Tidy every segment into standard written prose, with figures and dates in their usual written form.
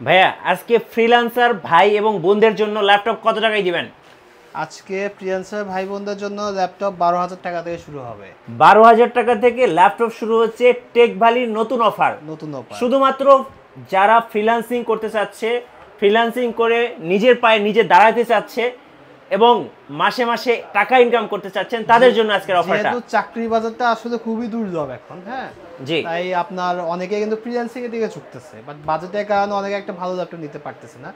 ভাইয়া আজকে ফ্রিল্যান্সার ভাই এবং বোনদের জন্য ল্যাপটপ কত টাকায় দিবেন? আজকে ফ্রিল্যান্সার ভাই বোনদের জন্য ল্যাপটপ 12,000 টাকা থেকে শুরু হবে। 12,000 টাকা থেকে ল্যাপটপ শুরু হচ্ছে টেক ভ্যালির নতুন অফার। শুধুমাত্র যারা ফ্রিল্যান্সিং করতে চাচ্ছে, ফ্রিল্যান্সিং করে নিজের পায়ে নিজে দাঁড়াতে চাচ্ছে এবং মাসে মাসে টাকা ইনকাম করতে চাচ্ছেন তাদের জন্য আজকের অফারটা। যেহেতু চাকরি বাজারটা আসলে খুবই দুর্লভ এখন, হ্যাঁ জি, তাই আপনার অনেকে কিন্তু ফ্রিল্যান্সিং এর দিকে ঝুঁকতেছে, বাট বাজেটের কারণে অনেকে একটা ভালো ল্যাপটপ নিতে পারতেছে না।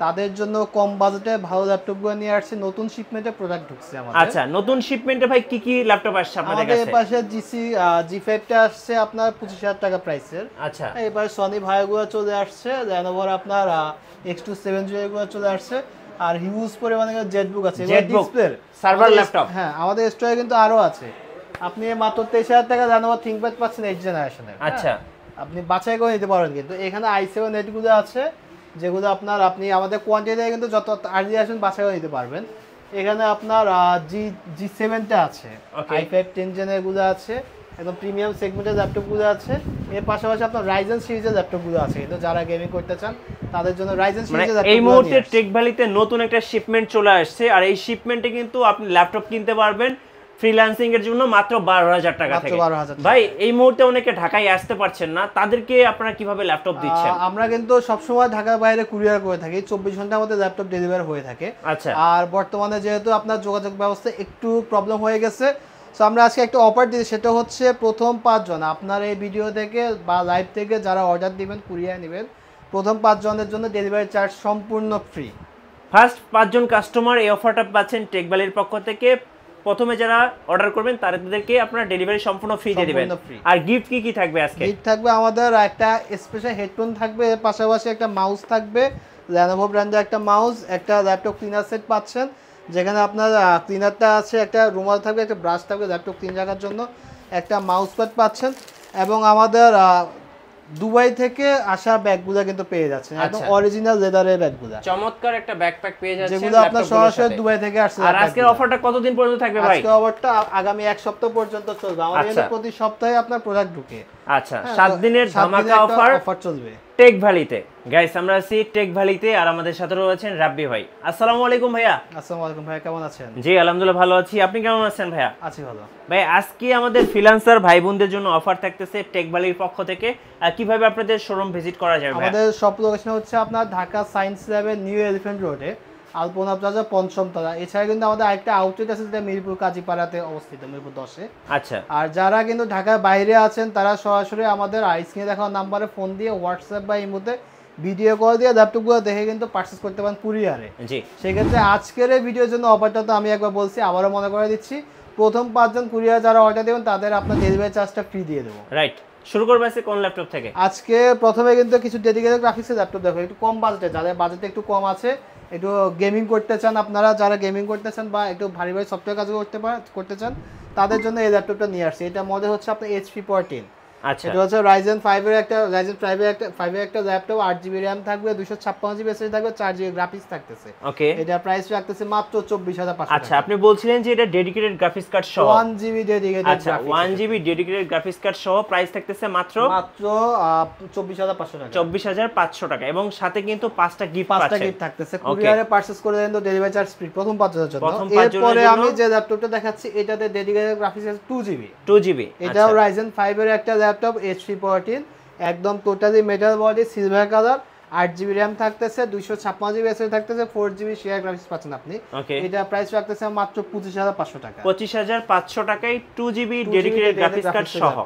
তাদের জন্য কম বাজেটে ভালো ল্যাপটপগুলো নিয়ে আসছে, নতুন শিপমেন্টে প্রোডাক্ট ঢুকছে আমাদের। আচ্ছা, নতুন শিপমেন্টে ভাই কি কি ল্যাপটপ আসছে আপনাদের কাছে? আমাদের পাশে G5 টা আসছে আপনার 25,000 টাকা প্রাইসের। আচ্ছা, এবার সনি ভাইগুলো চলে আসছে, লেনোভোর আপনার X270 গুলো চলে আসছে, আর হিউজ পরিমাণে জেটবুক আছে, ডিসপ্লে সার্ভার ল্যাপটপ। হ্যাঁ, আমাদের স্টোরে কিন্তু আরো আছে। আপনি মাত্র 23,000 টাকা লেনোভো থিংকপ্যাড পাচ্ছেন 8th জেনারেশনের। আচ্ছা, আপনি বাছাই করে নিতে পারেন, কিন্তু এখানে i7 8 আছে, যেগুলো আপনার আপনি আমাদের কোয়ান্টিটি কিন্তু যত আর্লি আসেন বাছাই করে নিতে পারবেন। এখানে আপনার G7 টা আছে, i5 10 জেনের গুলো আছে, একদম প্রিমিয়াম সেগমেন্টের ল্যাপটপগুলো আছে। এর পাশাপাশি আপনার রাইজেন সিরিজের ল্যাপটপগুলো আছে, কিন্তু যারা গেমিং করতে চান তাদের জন্য রাইজেন সিরিজের ল্যাপটপ। এই মুহূর্তে টেক ভ্যালিতে নতুন একটা শিপমেন্ট চলে আসছে, আর এই শিপমেন্টে কিন্তু আপনি ল্যাপটপ কিনতে পারবেন ফ্রিল্যান্সিং এর জন্য মাত্র 12,000 টাকা থেকে। ভাই এই মুহূর্তে অনেকে ঢাকায় আসতে পারছেন না, তাদেরকে আপনারা কিভাবে ল্যাপটপ দিচ্ছেন? আমরা কিন্তু সবসময় ঢাকার বাইরে কুরিয়ার করে থাকি, 24 ঘন্টার মধ্যে ল্যাপটপ ডেলিভারি হয়ে থাকে। আচ্ছা, আর বর্তমানে যেহেতু আপনার যোগাযোগ ব্যবস্থা একটু প্রবলেম হয়ে গেছে, সো আমরা আজকে একটা অফার দিই, সেটা হচ্ছে প্রথম 5 জন আপনার এই ভিডিও থেকে বা লাইভ থেকে যারা অর্ডার দিবেন, কুরিয়ার নেবেন, প্রথম 5 জনের জন্য ডেলিভারি চার্জ সম্পূর্ণ ফ্রি। ফার্স্ট 5 জন কাস্টমার এই অফারটা পাচ্ছেন টেক ভ্যালির পক্ষ থেকে। প্রথমে যারা অর্ডার করবেন তাদেরকে আপনারা ডেলিভারি সম্পূর্ণ ফ্রি দিয়ে দিবেন। আর গিফট কি কি থাকবে আজকে? গিফট থাকবে আমাদের একটা স্পেশাল হেডফোন থাকবে, এর পাশাপাশি একটা মাউস থাকবে, Lenovo ব্র্যান্ডের একটা মাউস, একটা ল্যাপটপ ক্লিনার সেট পাচ্ছেন, যেখানে আপনার ক্লিনারটা আছে, একটা রুমাল থাকবে, একটা ব্রাশ থাকবে ল্যাপটপ ক্লিন রাখার জন্য, একটা মাউস প্যাড পাচ্ছেন, এবং আমাদের দুবাই থেকে আসা ব্যাগগুলো কিন্তু পেয়ে যাচ্ছেন, একদম অরিজিনাল লেদারের ব্যাগগুলো। চমৎকার একটা ব্যাকপ্যাক পেয়ে যাচ্ছেন, যেগুলো আপনার সরাসরি দুবাই থেকে আসছে। আর আজকের অফারটা কতদিন পর্যন্ত থাকবে ভাই? আজকের অফারটা আগামী 1 সপ্তাহ পর্যন্ত চলবে। আমাদের প্রতি সপ্তাহে আপনার প্রোডাক্ট ঢুকে। আচ্ছা, 7 দিনের ধামাকা অফার চলবে টেক ভ্যালিতে। গাইস, আমরা আছি টেক ভ্যালিতে, আর আমাদের সাথে রয়েছেন রাব্বি ভাই। আসসালামু আলাইকুম ভাইয়া। আসসালামু আলাইকুম ভাই, কেমন আছেন? জি আলহামদুলিল্লাহ ভালো আছি, আপনি কেমন আছেন ভাইয়া? আছি ভালো। ভাই আজকে আমাদের ফ্রিল্যান্সার ভাই বোনদের জন্য অফার থাকতেছে টেক ভ্যালির পক্ষ থেকে। কিভাবে আপনাদের শোরুম ভিজিট করা যাবে? আমাদের শপ লোকেশন হচ্ছে আপনার ঢাকা সায়েন্স ল্যাবের নিউ এলিফ্যান্ট রোডে, আলপনা প্লাজা, পঞ্চম তলা। এছাড়া কিন্তু আমাদের আরেকটা আউটলেট আছে, যেটা মিরপুর কাজীপাড়াতে অবস্থিত, মিরপুর 10-এ। আচ্ছা, আর যারা কিন্তু ঢাকার বাইরে আছেন তারা সরাসরি আমাদের স্ক্রিনে দেখা নাম্বারে ফোন দিয়ে, হোয়াটসঅ্যাপ বা ইমোতে ভিডিও কল দিয়ে ল্যাপটপগুলো দেখে কিন্তু পারচেজ করতে পারেন কুরিয়ারে। জি, সেক্ষেত্রে আজকের এই ভিডিওর জন্য অফারটা তো আমি একবার বলছি, আবারও মনে করে দিচ্ছি, প্রথম 5 জন কুরিয়ার যারা অর্ডার দেবেন তাদের আপনার ডেলিভারি চার্জটা ফ্রি দিয়ে দেবো। রাইট, শুরু করবে আজকে কোন ল্যাপটপ থেকে? আজকে প্রথমে কিন্তু কিছু ডেডিকেটেড গ্রাফিক্সের ল্যাপটপ দেখো, একটু কম বাজেটে, যাদের বাজেট একটু কম আছে, একটু গেমিং করতে চান, আপনারা যারা গেমিং করতে চান বা একটু ভারী ভারী সফটওয়্যার কাজ করতে চান, তাদের জন্য এই ল্যাপটপটা নিয়ে আসছে। এটা মডেল হচ্ছে আপনার HP 14। আচ্ছা, এটা হচ্ছে Ryzen 5 এর একটা ল্যাপটপ, 8GB RAM থাকবে, 256GB SSD থাকবে, 4GB গ্রাফিক্স থাকতেছে। ওকে, এটা প্রাইস রাখতেছে মাত্র 24,500 টাকা। আচ্ছা, আপনি বলছিলেন যে এটা ডেডিকেটেড গ্রাফিক্স কার্ড সহ 1GB ডেডিকেটেড। আচ্ছা, 1GB ডেডিকেটেড গ্রাফিক্স কার্ড সহ প্রাইস থাকতেছে মাত্র 24,500 টাকা। 24,500 টাকা, এবং সাথে কিন্তু 5টা গিফট থাকতেছে। কুরিয়ারে পারচেজ করে দেন তো ডেলিভারি চার্জ ফ্রি প্রথম 5 জনের জন্য। এরপরে আমি যে ল্যাপটপটা দেখাচ্ছি, এটাতে ডেডিকেটেড গ্রাফিক্স আছে 2GB। এটাও Ryzen 5 এর একটা ল্যাপটপ, HP 14, একদম totally metal body, silver colour, 8GB RAM থাকতেছে, 256GB SSD থাকতেছে, 4GB শেয়ার গ্রাফিক্স পাচ্ছেন আপনি। এটা প্রাইস রাখতেছে মাত্র 25,500 টাকা। 25,500 টাকায় 2GB ডেডিকেটেড গ্রাফিক্স কার্ড সহ।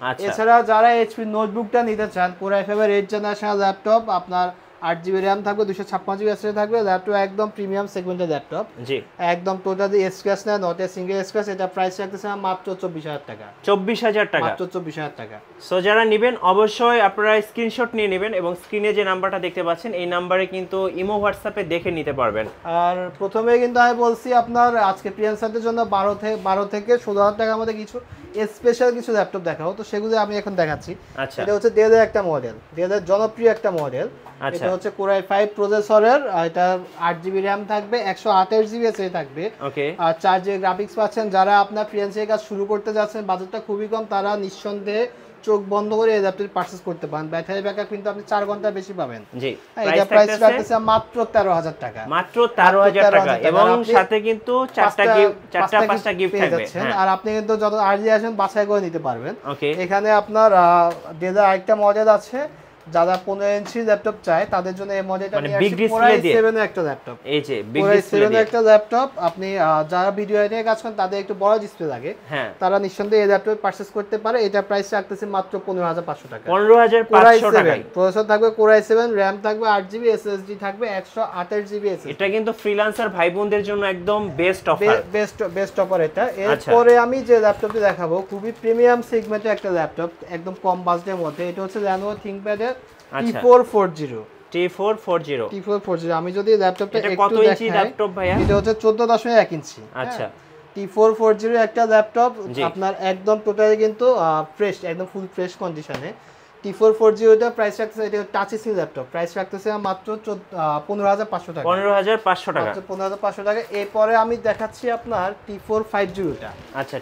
আচ্ছা, এছাড়া যারা HP নোটবুকটা নিতে চান, Core i5 এর 8th জেনারেশন ল্যাপটপ, আপনার 8GB RAM থাকবে, 256GB SSD থাকবে, ল্যাপটপ একদম প্রিমিয়াম সেগমেন্টের ল্যাপটপ। জি, একদম টোটালি স্ক্র্যাচ না, নট এ সিঙ্গেল স্ক্র্যাচ। এটা প্রাইস রাখতেছে মাত্র 24,000 টাকা। 24,000 টাকা, মাত্র 24,000 টাকা। সো যারা নেবেন অবশ্যই আপনারা স্ক্রিনশট নিয়ে নেবেন, এবং স্ক্রিনে যে নাম্বারটা দেখতে পাচ্ছেন এই নাম্বারে কিন্তু ইমো হোয়াটসঅ্যাপে দেখে নিতে পারবেন। আর প্রথমে কিন্তু আমি বলছি আপনার আজকে ফ্রিল্যান্সারদের জন্য 12 থেকে 16,000 টাকার মধ্যে কিছু স্পেশাল কিছু ল্যাপটপ দেখাবো, তো সেগুলো আমি এখন দেখাচ্ছি। আচ্ছা, এটা হচ্ছে ডেলের একটা মডেল, ডেলের জনপ্রিয় একটা মডেল। এটা হচ্ছে Core i5 প্রসেসরের, এটা 8GB RAM থাকবে, 128GB SSD থাকবে, ওকে, আর 4GB গ্রাফিক্স পাচ্ছেন। যারা আপনার ফ্রিল্যান্সিং কাজ শুরু করতে যাচ্ছেন, বাজেটটা খুবই কম, তারা নিঃসন্দেহে চোখ বন্ধ করে এই ল্যাপটপ পারচেজ করতে পারেন। ব্যাটারি ব্যাকআপ কিন্তু আপনি 4 ঘন্টা বেশি পাবেন। জি, এটা প্রাইস রাখতেছে মাত্র 13000 টাকা, মাত্র 13000 টাকা, এবং সাথে কিন্তু 4টা 5টা গিফট থাকবে। আর আপনি কিন্তু যত আর্লি আসেন বাছাই করে নিতে পারবেন। এখানে আপনার ডেজার আরেকটা মডেল আছে, যারা 15 ইঞ্চি ল্যাপটপ চায় তাদের জন্য এই মডেলটা নিয়ে আসছে, Core i7 এর একটা ল্যাপটপ। এই যে বিগ ডিসপ্লে দিয়ে একটা ল্যাপটপ, আপনি যারা ভিডিও এডিটে কাজ করেন তাদের একটু বড় ডিসপ্লে লাগে, তারা নিঃসন্দেহে এই ল্যাপটপ পারচেজ করতে পারে। এটা প্রাইস রাখতেছে মাত্র 15500 টাকা। 15500 টাকা। প্রসেসর থাকবে Core i7, RAM থাকবে 8GB, SSD থাকবে 128GB SSD। এটা কিন্তু ফ্রিল্যান্সার ভাই বোনদের জন্য একদম বেস্ট অফার, বেস্ট অফার এটা। এরপরে আমি যে ল্যাপটপটি দেখাবো খুবই প্রিমিয়াম সেগমেন্টের একটা ল্যাপটপ, একদম কম বাজেটের মধ্যে। এটা হচ্ছে Lenovo ThinkPad এর T440। আমি যদি ল্যাপটপটা একটু দেখাই, ল্যাপটপ ভাইয়া এটা হচ্ছে 14.1 ইঞ্চি। আচ্ছা, T440 একটা ল্যাপটপ, আপনার একদম টোটালি কিন্তু ফ্রেশ, একদম ফুল ফ্রেশ কন্ডিশনে। T440 এটা প্রাইস রাখতেছে, এটা টাচ স্ক্রিন ল্যাপটপ, প্রাইস রাখতেছে মাত্র 15500 টাকা। 15500 টাকা, মাত্র 15500 টাকা। এরপরে আমি দেখাচ্ছি আপনার T450 টা। আচ্ছা,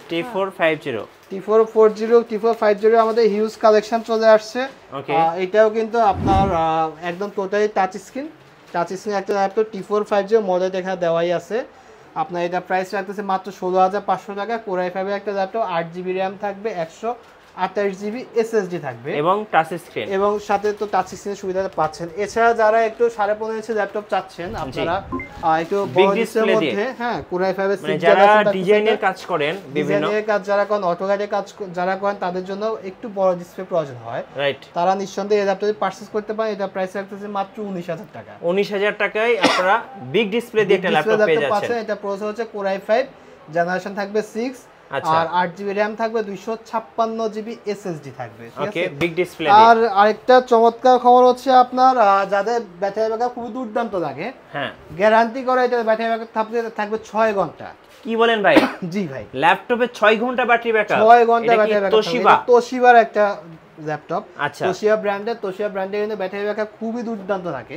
T450 আমাদের হিউজ কালেকশন চলে আসছে। এটাও কিন্তু আপনার একদম টোটালি টাচ স্ক্রিন একটা ল্যাপটপ। T450 মডেল এখানে দেওয়াই আছে। আপনার এটা প্রাইস রাখতেছে মাত্র 16500 টাকা। Core i5 এর একটা ল্যাপটপ, 8GB RAM থাকবে, 128GB SSD থাকবে, এবং টাচ স্ক্রিন, এবং সাথে তো টাচ স্ক্রিনের সুবিধাটা পাচ্ছেন। এছাড়া যারা একটু 15.5 ইঞ্চি ল্যাপটপ চাচ্ছেন, আপনারা একটু বড় ডিসপ্লের মধ্যে, Core i5 এর যারা ডিজাইনের কাজ করেন, বিভিন্ন কাজ যারা করেন, অটোক্যাডে কাজ যারা করেন, তাদের জন্য একটু বড় ডিসপ্লে প্রয়োজন হয়, রাইট, তারা নিঃসন্দেহে এই ল্যাপটপটি পারচেজ করতে পারেন। এটা প্রাইস রাখতেছে মাত্র 19000 টাকা। 19000 টাকায় আপনারা বিগ ডিসপ্লে দিয়ে একটা ল্যাপটপ পেয়ে যাচ্ছেন। এটা প্রসেসর হচ্ছে Core i5, জেনারেশন থাকবে 6, আর 8GB RAM থাকবে, 256GB SSD থাকবে। ওকে, বিগ ডিসপ্লে। আর আরেকটা চমৎকার খবর হচ্ছে আপনার যাদের ব্যাটারি ব্যাকআপ খুব দুর্দান্ত লাগে, গ্যারান্টি করে এটা ব্যাটারি ব্যাকআপ থাকবে 6 ঘন্টা। কি বলেন ভাই? জি ভাই, ল্যাপটপে 6 ঘন্টা ব্যাটারি ব্যাকআপ, 6 ঘন্টা ব্যাটারি ব্যাকআপ। তোশিবার একটা ল্যাপটপ, আচ্ছা, তোশিবা ব্র্যান্ডের কিন্তু ব্যাটারি ব্যাকআপ খুবই দুর্দান্ত থাকে।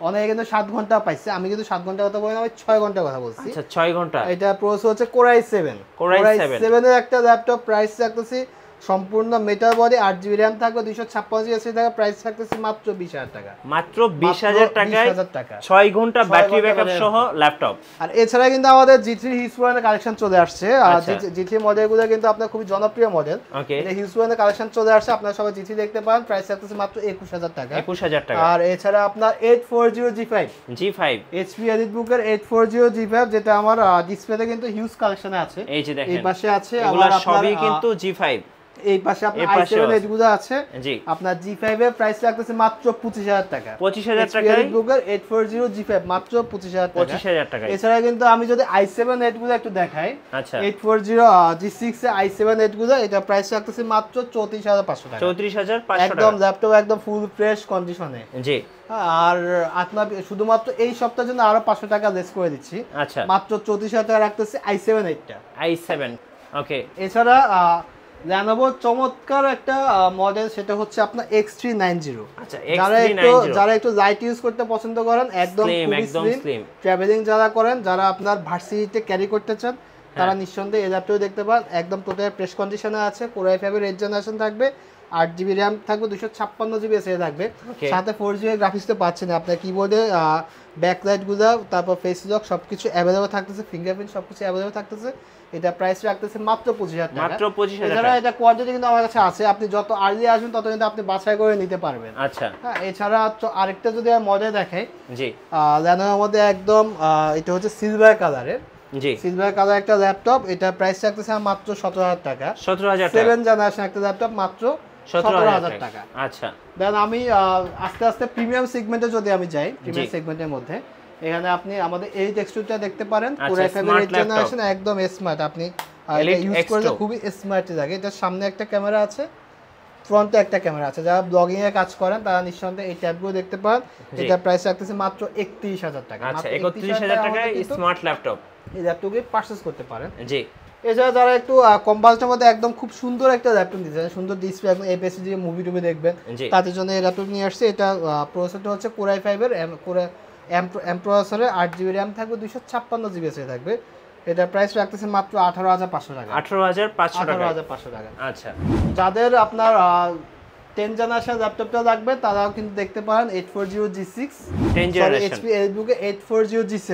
অনেকে কিন্তু 7 ঘন্টা পাইছে, আমি কিন্তু 7 ঘন্টা কথা বলি না, আমি 6 ঘন্টা কথা বলছি। আচ্ছা, 6 ঘন্টা। এটা প্রসেসর হচ্ছে Core i7 এর একটা ল্যাপটপ, প্রাইস রাখতেছি সম্পূর্ণ মেটাল বডি, 8GB RAM থাকবে, 256GB SSD থাকবে, প্রাইস রাখতেছি মাত্র 20000 টাকা। মাত্র 20000 টাকায় 6 ঘন্টা ব্যাটারি ব্যাকআপ সহ ল্যাপটপ। আর এছাড়া কিন্তু আমাদের G3 হিউজপয়েন্টের কালেকশন চলে আসছে। আর G3 মডেলগুলো কিন্তু আপনার খুবই জনপ্রিয় মডেল। এটা হিউজপয়েন্টের কালেকশন চলে আসছে, আপনারা সবাই G3 দেখতে পারেন। প্রাইস রাখতেছি মাত্র 21000 টাকা। 21000 টাকা। আর এছাড়া আপনার 840G5 HP EliteBook এর 840G5, যেটা আমার ডিসপ্লেতে কিন্তু হিউজ কালেকশনে আছে। এই যে দেখেন, এই পাশে আছে, এগুলো সবই কিন্তু G5। এই পাশে আপনার i7 এগুলো আছে। আপনার G5 এর প্রাইস রাখতেছে মাত্র 25000 টাকা। 25000 টাকায় EliteBook এর 840G5 মাত্র 25000 টাকা। 25000 টাকা। এছাড়া কিন্তু আমি যদি i7 এগুলো একটু দেখাই, আচ্ছা, 840G6 এর i7 এগুলো, এটা প্রাইস রাখতেছে মাত্র 34500 টাকা। 34500 টাকা, একদম ল্যাপটপ একদম ফুল ফ্রেশ কন্ডিশনে। জি। আর আপনার শুধুমাত্র এই সপ্তাহের জন্য আরো 500 টাকা লেস করে দিচ্ছি। আচ্ছা, মাত্র 34000 টাকা রাখতেছি i7 এটা। i7 ওকে। এছাড়া Lenovo চমৎকার একটা মডেল, সেটা হচ্ছে আপনার X390। আচ্ছা, যারা একটু লাইট ইউজ করতে পছন্দ করেন, একদম স্লিম, ট্রাভেলিং যারা করেন, যারা আপনার ভার্সিটিতে ক্যারি করতে চান, তারা নিঃসন্দেহে এই ল্যাপটপ দেখতে পারেন। একদম টোটাল প্রেস কন্ডিশনে আছে। Core i5 এর 8th জেনারেশন থাকবে, 8GB RAM থাকবে, 256GB SSD থাকবে, সাথে 4GB গ্রাফিক্স তো পাচ্ছেন। আপনার কিবোর্ডে ব্যাকলাইট গুলো, তারপর ফেস লক সবকিছু अवेलेबल থাকতেছে, ফিঙ্গারপ্রিন্ট সবকিছু अवेलेबल থাকতেছে। এটা প্রাইস রাখতেছে মাত্র 25000 টাকা। মাত্র 25000 টাকা। এটা কোয়ান্টিটি কিন্তু আমার কাছে আছে, আপনি যত আর্লি আসবেন তত কিন্তু আপনি বাছাই করে নিতে পারবেন। আচ্ছা, হ্যাঁ। এছাড়া আরেকটা যদি আমি মডেল দেখাই, জি, Lenovo মধ্যে একদম এটা হচ্ছে সিলভার কালারের, জি, সিলভার কালার একটা ল্যাপটপ। এটা প্রাইস রাখতেছে মাত্র 17000 টাকা। 17000 টাকা। 7 জেনারেশন একটা ল্যাপটপ, মাত্র 17000 টাকা। আচ্ছা, দেন আমি আস্তে আস্তে প্রিমিয়াম সেগমেন্টে যদি আমি যাই, প্রিমিয়াম সেগমেন্টের মধ্যে এখানে আপনি আমাদের এই টেক্সচারটা দেখতে পারেন। Core i5 এর 8th জেনারেশন, একদম স্মার্ট, আপনি এটা ইউজ করলে খুবই স্মার্ট লাগে। এটার সামনে একটা ক্যামেরা আছে, ফ্রন্টে একটা ক্যামেরা আছে। যারা ব্লগিং এ কাজ করেন তারা নিঃসন্দেহে এই ট্যাবগুলো দেখতে পান। এটা প্রাইস রাখতেছে মাত্র 31000 টাকা। আচ্ছা, 31000 টাকায় স্মার্ট ল্যাপটপ, এই ল্যাপটপকে পারচেজ করতে পারেন। জি। এছাড়া যারা একটু কম বাজেটের মধ্যে একদম খুব সুন্দর একটা ল্যাপটপ দিতে চান, সুন্দর ডিসপ্লে, একদম এপিএস দিয়ে মুভি টুভি দেখবেন, তাদের জন্য এই ল্যাপটপ নিয়ে আসছে। এটা প্রসেসরটা হচ্ছে Core i5 এর Core M প্রসেসরে, 8GB RAM থাকবে, 256GB SSD থাকবে, এটা প্রাইস রাখতেছে মাত্র 18,500 টাকা। 18,500 টাকা। 18,500 টাকা। আচ্ছা, যাদের আপনার 10 জেনারেশন ল্যাপটপটা লাগবে তারাও কিন্তু দেখতে পারেন 840G6 10 generation HP EliteBook 840G7।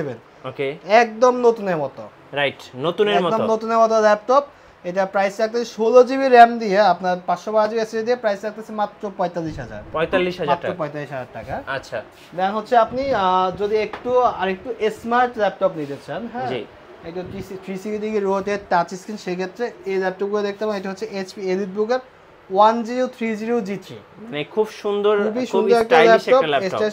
ওকে, একদম নতুনের মতো, রাইট, নতুনের মতো, একদম নতুনের মতো ল্যাপটপ। এটা প্রাইস রাখতেছে 16GB RAM দিয়ে আপনার 512GB SSD দিয়ে প্রাইস রাখতেছে মাত্র 45,000। 45,000 টাকা, 45,000 টাকা। আচ্ছা, দেন হচ্ছে আপনি যদি একটু স্মার্ট ল্যাপটপ নিতে চান, হ্যাঁ, জি, একটু 360 রোটেট টাচ স্ক্রিন, সেক্ষেত্রে এই ল্যাপটপগুলো দেখতে পাবেন। এটা হচ্ছে HP EliteBook 1030G3, মানে খুব সুন্দর, খুব স্টাইলিশ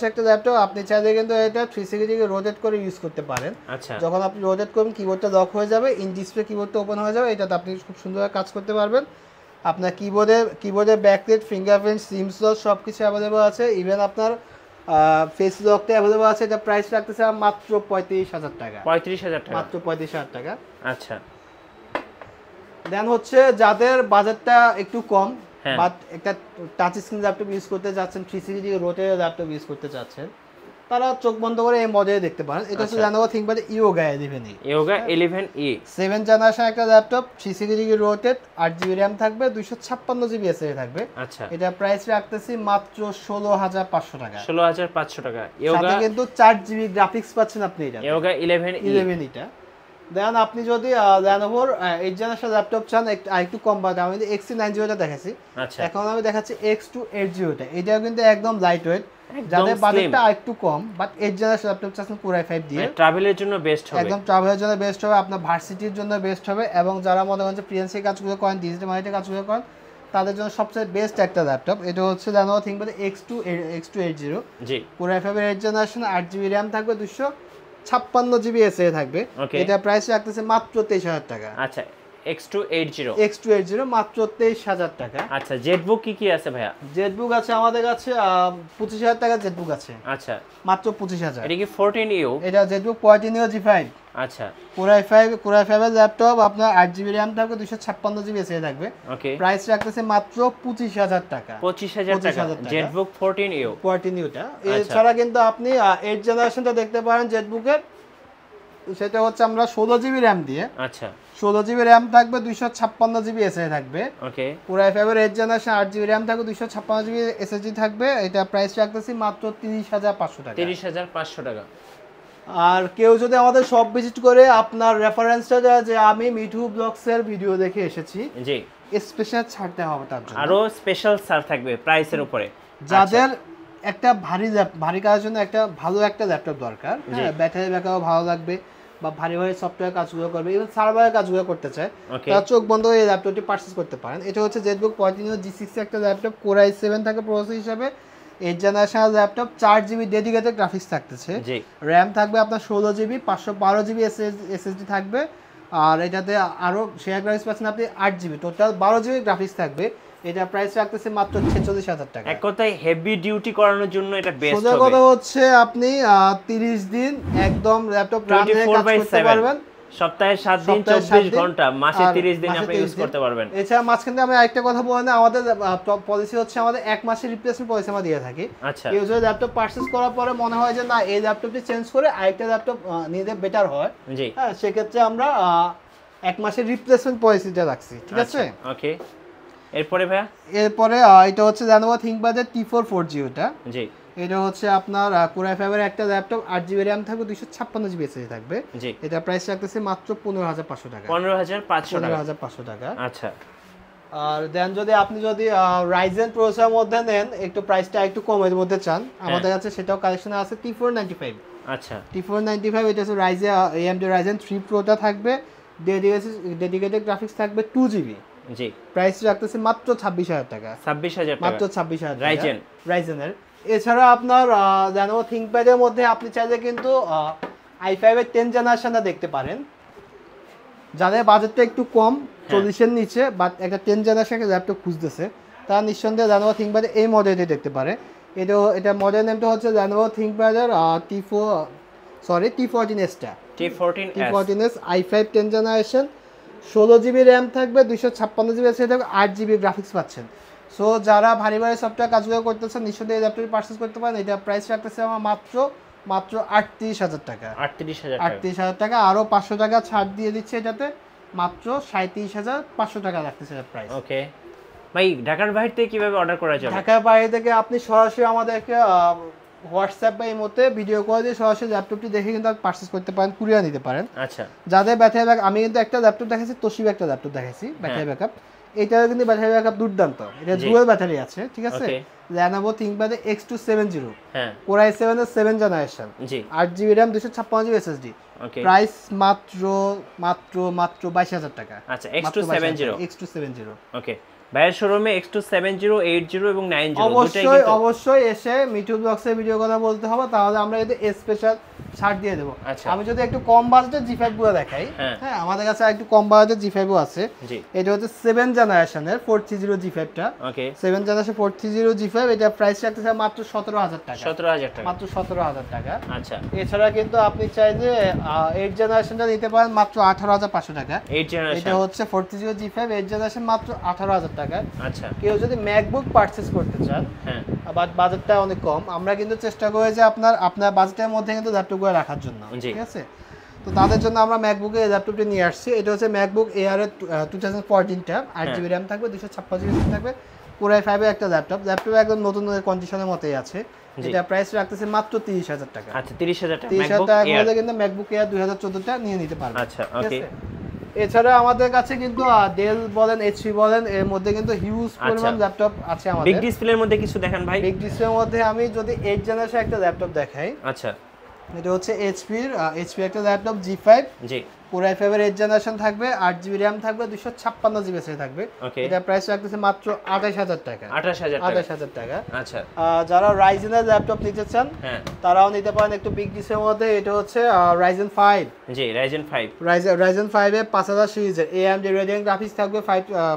একটা ল্যাপটপ। আপনি চাইলে কিন্তু এটা 360 রোটেট করে ইউজ করতে পারেন। আচ্ছা, যখন আপনি রোটেট করবেন কিবোর্ডটা লক হয়ে যাবে, ইন ডিসপ্লে কিবোর্ডটা ওপেন হয়ে যাবে, এটাতে আপনি খুব সুন্দরভাবে কাজ করতে পারবেন। আপনার কিবোর্ডে ব্যাকলাইট, ফিঙ্গারপ্রিন্ট, সিম স্লট সব কিছু অ্যাভেলেবল আছে। ইভেন আপনার ফেস লকটা অ্যাভেলেবল আছে। এটা প্রাইস রাখতেছে মাত্র 35,000 টাকা। 35,000 টাকা, মাত্র 35,000 টাকা। আচ্ছা, দেন হচ্ছে যাদের বাজেটটা একটু কম, বাট একটা টাচ স্ক্রিন ল্যাপটপ ইউজ করতে যাচ্ছেন, 360 রোটেট ল্যাপটপ ইউজ করতে চাচ্ছেন, তারা চোখ বন্ধ করে এই মডেল দেখতে পারেন। এটা হচ্ছে Lenovo ThinkPad Yoga 11e। Yoga 11e 7 generation একটা ল্যাপটপ, 360 রোটেট, 8GB RAM থাকবে, 256GB SSD থাকবে। আচ্ছা, এটা প্রাইস রাখতেছি মাত্র 16,500 টাকা। 16,500 টাকা। Yoga সাথে কিন্তু 4GB গ্রাফিক্স পাচ্ছেন আপনি। এটা Yoga 11e টা। দেন আপনি যদি Lenovo 8 জেনারেশন ল্যাপটপ চান একটু কম বাজেট, আমি X90 টা দেখাচ্ছি। আচ্ছা, এখন আমি দেখাচ্ছি X280 টা। এটাও কিন্তু একদম লাইট ওয়েট, যাদের বাজেটটা একটু কম, বাট 8 জেনারেশন ল্যাপটপ চাচ্ছেন Core i5 দিয়ে, ট্রাভেলের জন্য বেস্ট হবে, একদম ট্রাভেলের জন্য বেস্ট হবে, আপনার ভার্সিটির জন্য বেস্ট হবে, এবং যারা মনে করেন যে ফ্রিল্যান্সিং কাজগুলো করেন, ডিজিটাল মার্কেটিং কাজগুলো করেন, তাদের জন্য সবচেয়ে বেস্ট একটা ল্যাপটপ। এটা হচ্ছে Lenovo ThinkPad X280। জি, Core i5 এর 8 জেনারেশন, 8GB RAM থাকবে, 256GB SSD থাকবে। এটা প্রাইস রাখতেছে মাত্র 23,000 টাকা। আচ্ছা, X280 মাত্র 23,000 টাকা। আচ্ছা, জেটবুক কি আছে ভাইয়া? জেটবুক আছে আমাদের কাছে 25,000 টাকা জেটবুক আছে। আচ্ছা, মাত্র 25,000। এটা কি 14U? এটা জেটবুক 14U G5। আচ্ছা, Core i5 এর ল্যাপটপ, আপনার 8GB RAM থাকবে, 256GB SSD থাকবে। ওকে, প্রাইস রাখতেছে মাত্র 25,000 টাকা। 25,000 টাকা জেটবুক 14U টা। এছাড়া কিন্তু আপনি 8 জেনারেশনটা দেখতে পারেন জেটবুকের, সেটা হচ্ছে আমরা 16GB RAM দিয়ে। আচ্ছা, 16GB RAM থাকবে, 256GB SSD থাকবে। ওকে, Core i5 এর 8 জেনারেশন, 8GB RAM থাকবে, 256GB SSD থাকবে। এটা প্রাইস রাখতেছি মাত্র 30,500 টাকা। 30,500 টাকা। আর কেউ যদি আমাদের শপ ভিজিট করে আপনার রেফারেন্সটা দেয় যে আমি মিঠু ব্লগসের ভিডিও দেখে এসেছি, জি, স্পেশাল ছাড়তে হবে তার জন্য, আরো স্পেশাল ছাড় থাকবে প্রাইসের উপরে। যাদের একটা ভারী কাজের জন্য একটা ভালো একটা ল্যাপটপ দরকার, হ্যাঁ, ব্যাটারি ব্যাকআপও ভালো লাগবে, বা ভারী সফটওয়্যার কাজগুলো করবে, ইভেন সার্ভারের কাজগুলো করতে চায়, তারা চোখ বন্ধ করে এই ল্যাপটপটি পারচেজ করতে পারেন। এটা হচ্ছে জেটবুক 14U G6 একটা ল্যাপটপ, Core i7 থাকে প্রসেসর হিসাবে, 8 generation laptop, 4GB dedicated graphics থাকতেছে, RAM থাকবে আপনার 16GB, 512GB SSD থাকবে, আর এটাতে আরো শেয়ার গ্রাফিক্স পাচ্ছেন আপনি 8GB, টোটাল 12GB গ্রাফিক্স থাকবে। এটা প্রাইস রাখতেছে মাত্র 46,000 টাকা। এক কথায় হেভি ডিউটি করানোর জন্য এটা বেস্ট হবে। সোজা কথা হচ্ছে আপনি 30 দিন একদম ল্যাপটপ রান করে কাজ করতে পারবেন, সপ্তাহে 7 দিন 24 ঘন্টা, মাসে 30 দিন আপনি ইউজ করতে পারবেন। এছাড়া মাঝখানে আমি আরেকটা কথা বলি না, আমাদের পলিসি হচ্ছে আমাদের 1 মাসের রিপ্লেসমেন্ট পলিসি আমরা দিয়ে থাকি। আচ্ছা, কেউ যদি ল্যাপটপ পারচেজ করার পরে মনে হয় যে না এই ল্যাপটপটি চেঞ্জ করে আরেকটা ল্যাপটপ নিলে বেটার হয়, জি, হ্যাঁ, সেক্ষেত্রে আমরা 1 মাসের রিপ্লেসমেন্ট পলিসিটা রাখছি, ঠিক আছে? ওকে, এরপরে ভাইয়া, এরপরে এটা হচ্ছে Lenovo ThinkPad T440 টা। জি, এটা হচ্ছে আপনার Core i5 এর একটা ল্যাপটপ, 8GB RAM থাকবে, 256GB SSD থাকবে। জি, এটা প্রাইস রাখতেছে মাত্র 15,500 টাকা। 15,500 টাকা। আচ্ছা, আর দেন আপনি যদি Ryzen প্রসেসরের মধ্যে নেন, একটু প্রাইসটা একটু কমের মধ্যে চান, আমাদের কাছে সেটাও কালেকশনে আছে T495। আচ্ছা, T495 এটা হচ্ছে AMD Ryzen 3 Pro টা থাকবে, ডেডিকেটেড গ্রাফিক্স থাকবে 2GB। জি, প্রাইস রাখতেছে মাত্র 26,000 টাকা। 26,000 টাকা, মাত্র 26,000 রাইজেনের। এছাড়া আপনার Lenovo ThinkPad এর মধ্যে আপনি চাইলে কিন্তু i5 এর 10 জেনারেশনটা দেখতে পারেন। যাদের বাজেটটা একটু কম, 40 এর নিচে, বাট একটা 10 জেনারেশনের ল্যাপটপ খুঁজতেছে, তারা নিঃসন্দেহে Lenovo ThinkPad এই মডেলটি দেখতে পারে। এটা মডেল নেমটা হচ্ছে Lenovo ThinkPad এর T14s টা। T14s i5 10 generation, 16GB RAM থাকবে, 256GB SSD থাকবে, 8GB গ্রাফিক্স পাচ্ছেন। সো যারা ভারী সফটওয়্যার কাজগুলো করতেছেন নিঃসন্দেহে এই ল্যাপটপটি পারচেজ করতে পারেন। এটা প্রাইস রাখতেছে আমার মাত্র মাত্র 38000 টাকা। 38000 টাকা, আরো 500 টাকা ছাড় দিয়ে দিচ্ছে এটাতে, মাত্র 37500 টাকা রাখতেছে প্রাইস। ওকে ভাই, ঢাকার বাইরে থেকে কিভাবে অর্ডার করা যাবে? ঢাকার বাইরে থেকে আপনি সরাসরি আমাদেরকে হোয়াটসঅ্যাপ বা ইমোতে ভিডিও কল দিয়ে সরাসরি ল্যাপটপটি দেখে কিন্তু আপনি পারচেজ করতে পারেন, কুরিয়ার নিতে পারেন। আচ্ছা, যাদের ব্যাটারি ব্যাকআপ, আমি কিন্তু একটা ল্যাপটপ দেখাচ্ছি, তোশিবা একটা ল্যাপটপ দেখাচ্ছি ব্যাটারি ব্যাকআপ, এটাও কিন্তু ব্যাটারি ব্যাকআপ দুর্দান্ত, এটা ডুয়াল ব্যাটারি আছে, ঠিক আছে। Lenovo ThinkPad X270, হ্যাঁ, Core i7 এর 7 জেনারেশন, জি, 8GB RAM 256GB SSD, ওকে, প্রাইস মাত্র 22000 টাকা। আচ্ছা, X270, X270, ওকে। ভাইয়ের শোরুমে X270, 80 এবং 90 অবশ্যই এসে মিঠু ব্লগসের ভিডিও কথা বলতে হবে, তাহলে আমরা এতে স্পেশাল ছাড় দিয়ে দেব। আমি যদি একটু কম বাজেটের G5 গুলো দেখাই, হ্যাঁ আমাদের কাছে একটু কম বাজেটের G5 ও আছে। এটা হচ্ছে 7 জেনারেশনের 430 G5 টা, ওকে, 7 জেনারেশন 430 G5, এটা প্রাইস রাখতেছে মাত্র 17000 টাকা। 17000 টাকা, মাত্র 17000 টাকা। আচ্ছা, এছাড়া কিন্তু আপনি চাইলে 8 জেনারেশনটা নিতে পারেন মাত্র 18500 টাকা। 8 জেনারেশন, এটা হচ্ছে 430 G5 8 জেনারেশন, মাত্র 18000 টাকা। আচ্ছা, কেউ যদি ম্যাকবুক পারচেজ করতে চান, হ্যাঁ, বাট বাজেটটা অনেক কম, আমরা কিন্তু চেষ্টা করি যে আপনার বাজেটের মধ্যে কিন্তু ল্যাপটপগুলো রাখার জন্য, ঠিক আছে। তো তাদের জন্য আমরা ম্যাকবুকে এই ল্যাপটপটি নিয়ে আসছি। এটা হচ্ছে ম্যাকবুক এয়ার এর 2014 টা, 8GB RAM থাকবে, 256GB থাকবে, Core i5 এর একটা ল্যাপটপ একদম নতুন কন্ডিশনের মতোই আছে। এটা প্রাইস রাখতেছে মাত্র 30000 টাকা। আচ্ছা, 30000 টাকা, 30000 টাকা হলে কিন্তু ম্যাকবুক এয়ার 2014 টা নিয়ে নিতে পারবেন। আচ্ছা, ওকে। এছাড়া আমাদের কাছে কিন্তু ডেল বলেন, এইচপি বলেন, এর মধ্যে কিন্তু হিউজ পরিমাণ ল্যাপটপ আছে আমাদের। বিগ ডিসপ্লের মধ্যে কিছু দেখান ভাই। বিগ ডিসপ্লের মধ্যে আমি যদি 8 জেনারেশন একটা ল্যাপটপ দেখাই, আচ্ছা, এটা হচ্ছে এইচপি একটা ল্যাপটপ G5, জি, Core i5 এর 8 জেনারেশন থাকবে, 8GB RAM থাকবে, 256GB SSD থাকবে। এটা প্রাইস রাখতেছে মাত্র 28000 টাকা। 28000 টাকা, আচ্ছা। যারা Ryzen এর ল্যাপটপ নিতে চান, হ্যাঁ, তারাও নিতে পারেন একটু বিগ ডিসপ্লের মধ্যে। এটা হচ্ছে Ryzen 5, জি, Ryzen 5 এর 5000 সিরিজের AMD Radeon গ্রাফিক্স থাকবে,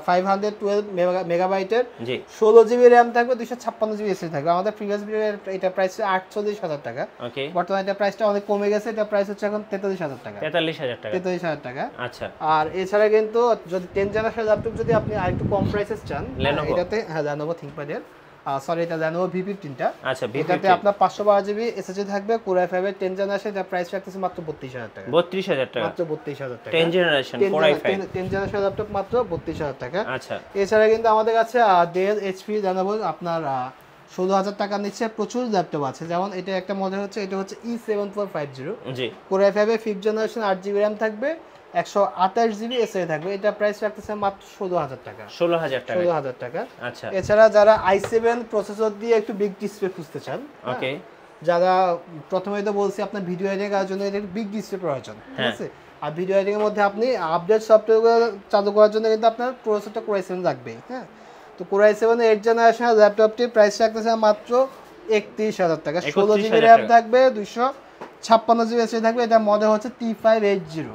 512 মেগাবাইটের, জি, 16GB RAM থাকবে, 256GB SSD থাকবে। আমাদের প্রিভিয়াস ভিডিও এটা প্রাইস 48000 টাকা, ওকে। বর্তমানে এটা প্রাইসটা অনেক কমে গেছে, এটা প্রাইস হচ্ছে এখন 43000 টাকা। 43000 টাকা, আচ্ছা। আর এছাড়া কিন্তু যদি 10 জেনারেশন ল্যাপটপ যদি আপনি আরেকটু কম প্রাইসেস চান, এটাতে হ্যাঁ Lenovo ThinkPad এর সরি এটা Lenovo V15 টা, আচ্ছা, এটাতে আপনার 512GB SSD থাকবে, Core i5 এর 10 জেনারেশন, এটা প্রাইস রাখতেছে মাত্র 32000 টাকা। 32000 টাকা, মাত্র 32000 টাকা। 10 generation Core i5 10 generation laptop মাত্র 32000 টাকা, আচ্ছা। এছাড়া কিন্তু আমাদের কাছে Dell, HP, Lenovo আপনার 16000 টাকা নিচ্ছে প্রচুর ল্যাপটপ আছে। যেমন এটা একটা মডেল হচ্ছে, এটা হচ্ছে E7450, জি, Core i5 এর 5th জেনারেশন, 8GB RAM থাকবে, 128GB SSD থাকবে। এটা প্রাইস রাখতেছে মাত্র 16000 টাকা। 16000 টাকা, আচ্ছা। এছাড়া যারা i7 প্রসেসর দিয়ে একটু বিগ ডিসপ্লে খুঁজতে চান, ওকে, যারা প্রথমেই তো বলছি আপনার ভিডিও এডিটিং করার জন্য এটা বিগ ডিসপ্লে প্রয়োজন, ঠিক আছে। আর ভিডিও এডিটিং এর মধ্যে আপনি আপডেট সফটওয়্যারগুলো চালু করার জন্য কিন্তু আপনার প্রসেসরটা Core i7 লাগবে, হ্যাঁ। তো Core i7 8 জেনারেশনের ল্যাপটপটির প্রাইস রাখতেছে মাত্র 31000 টাকা। 16GB RAM থাকবে, 256GB SSD থাকবে। এটা মডেল হচ্ছে T580,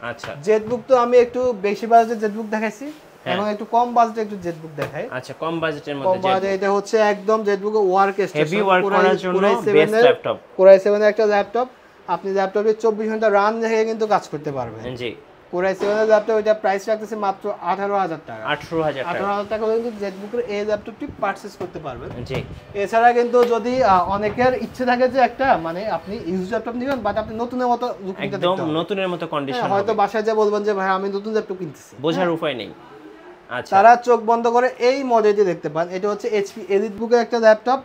আচ্ছা। জেটবুক তো আমি একটু বেশি বাজেটের জেটবুক দেখাইছি, এবং একটু কম বাজেটের একটু জেটবুক দেখাই। আচ্ছা, কম বাজেটের মধ্যে এটা হচ্ছে একদম Jetbook work station, heavy work করার জন্য বেস্ট ল্যাপটপ। Core i7 এর একটা ল্যাপটপ, আপনি ল্যাপটপে 24 ঘন্টা রান রেখে কিন্তু কাজ করতে পারবেন, জি। Core i7 এর ল্যাপটপ, এটা প্রাইস রাখতেছে মাত্র 18000 টাকা। 18000 টাকা কিন্তু জেটবুকের এই ল্যাপটপটি পারচেজ করতে পারবেন, জি। এছাড়া কিন্তু যদি অনেকের ইচ্ছে থাকে যে একটা মানে আপনি ইউজ ল্যাপটপ নেবেন, বাট আপনি নতুনের মতো লুক নিতে চান, একদম নতুনের মতো কন্ডিশন, হয়তো বাসায় যা বলবেন যে ভাই আমি নতুন ল্যাপটপ কিনতেছি, বোঝার উপায় নেই, আচ্ছা, তারা চোখ বন্ধ করে এই মডেলটি দেখতে পান। এটা হচ্ছে HP EliteBook-এর একটা ল্যাপটপ,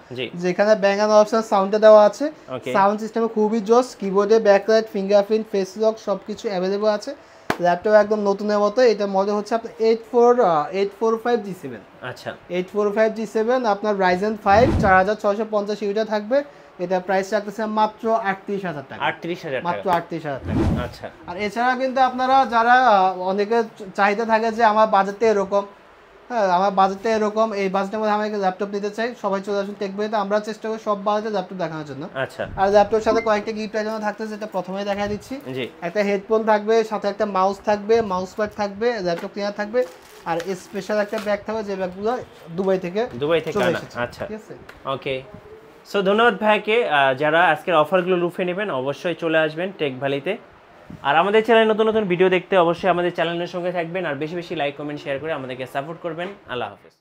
যেখানে Bang & Olufsen সাউন্ডটা দেওয়া আছে, সাউন্ড সিস্টেমে খুবই জোস, কিবোর্ডে ব্যাকলাইট, ফিঙ্গারপ্রিন্ট, ফেস লক সবকিছু अवेलेबल আছে। ল্যাপটপ একদম নতুনের মতো। এটা মডেল হচ্ছে আপনার 845G7, আচ্ছা, 845G7 আপনার Ryzen 5 4650 ইউনিট থাকবে। এটা প্রাইস রাখতেছে মাত্র 38000 টাকা। 38000 মাত্র 38000 টাকা, আচ্ছা। আর এছাড়া কিন্তু আপনারা যারা অনেকে চাহিদা থাকে যে আমার বাজেটটা এরকম, হ্যাঁ আমার বাজেটটা এরকম, এই বাজেটের মধ্যে আমি একটা ল্যাপটপ নিতে চাই, সবাই চলে আসুন টেকবাইতে, আমরা চেষ্টা করি সব বাজেটে ল্যাপটপ দেখানোর জন্য, আচ্ছা। আর ল্যাপটপের সাথে কয়েকটা গিফট আইটেম থাকতে, যেটা প্রথমেই দেখাই দিচ্ছি, জি। একটা হেডফোন থাকবে, সাথে একটা মাউস থাকবে, মাউস প্যাড থাকবে, ল্যাপটপ ক্লিনার থাকবে, আর স্পেশাল একটা ব্যাগ থাকবে, যে ব্যাগগুলো দুবাই থেকে আনা, আচ্ছা, ঠিক আছে, ওকে। সো ধন্যবাদ ভাইকে। যারা আজকের অফারগুলো লুফে নেবেন অবশ্যই চলে আসবেন টেক ভ্যালিতে। আর আমাদের চ্যানেলে নতুন নতুন ভিডিও দেখতে অবশ্যই আমাদের চ্যানেলের সঙ্গে থাকবেন, আর বেশি বেশি লাইক কমেন্ট শেয়ার করে আমাদেরকে সাপোর্ট করবেন। আল্লাহ হাফেজ।